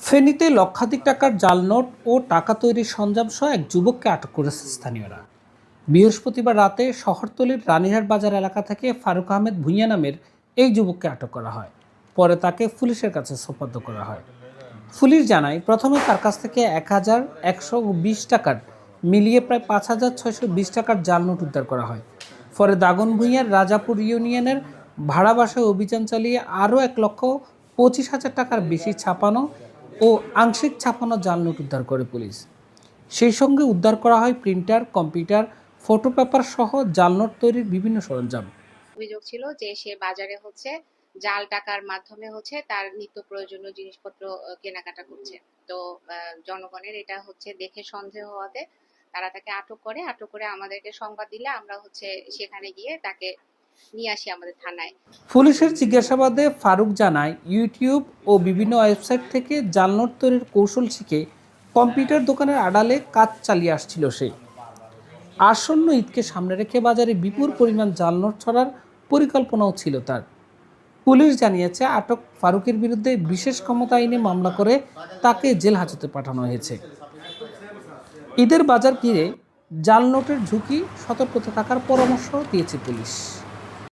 ফেনীতে লক্ষাধিক টাকার জাল নোট ও টাকা তৈরির সরঞ্জাম সহ এক যুবককে আটক করেছে স্থানীয়রা। বৃহস্পতিবার রাতে শহরতলির রানীরহাট বাজার এলাকা থেকে ফারুক আহমেদ ভূঁইয়া নামের এই যুবককে আটক করা হয়। পরে তাকে পুলিশের কাছে সোপর্দ করা হয়। পুলিশ জানায়, প্রথমে তার কাছ থেকে ১,১২০ টাকার মিলিয়ে প্রায় ৫,৬২০ টাকার জাল নোট উদ্ধার করা হয়। পরে দাগনভূঞার রাজাপুর ইউনিয়নের ভাড়া বাসায় অভিযান চালিয়ে আরও ১,২৫,০০০ টাকার বেশি ছাপানো ও আংশিক ছাপানো জাল নোট উদ্ধার করে পুলিশ। সেই সঙ্গে উদ্ধার করা হয় প্রিন্টার, কম্পিউটার, ফটো পেপার সহ জাল নোট তৈরির বিভিন্ন সরঞ্জাম। অভিযোগ ছিল যে সে বাজারে জাল টাকার মাধ্যমে তার নিত্য প্রয়োজনীয় জিনিসপত্র কেনাকাটা করছে। তো জনগণের এটা দেখে সন্দেহ হওয়াতে তারা তাকে আটক করে আমাদেরকে সংবাদ দিলে আমরা সেখানে গিয়ে তাকে নিয়ে আসি আমাদের থানায়। পুলিশের জিজ্ঞাসাবাদে ফারুক জানায়, ইউটিউব ও বিভিন্ন ওয়েবসাইট থেকে জাল নোট তৈরির কৌশল শিখে কম্পিউটার দোকানের আড়ালে কাজ চালিয়ে আসছিল সে। আসন্ন ঈদকে সামনে রেখে বাজারে বিপুল পরিমাণ জাল নোট ছড়ার পরিকল্পনাও ছিল তার। পুলিশ জানিয়েছে, আটক ফারুকের বিরুদ্ধে বিশেষ ক্ষমতা আইনে মামলা করে তাকে জেল হাজতে পাঠানো হয়েছে। ঈদের বাজার ঘিরে জাল নোটের ঝুঁকি, সতর্কতা থাকার পরামর্শ দিয়েছে পুলিশ।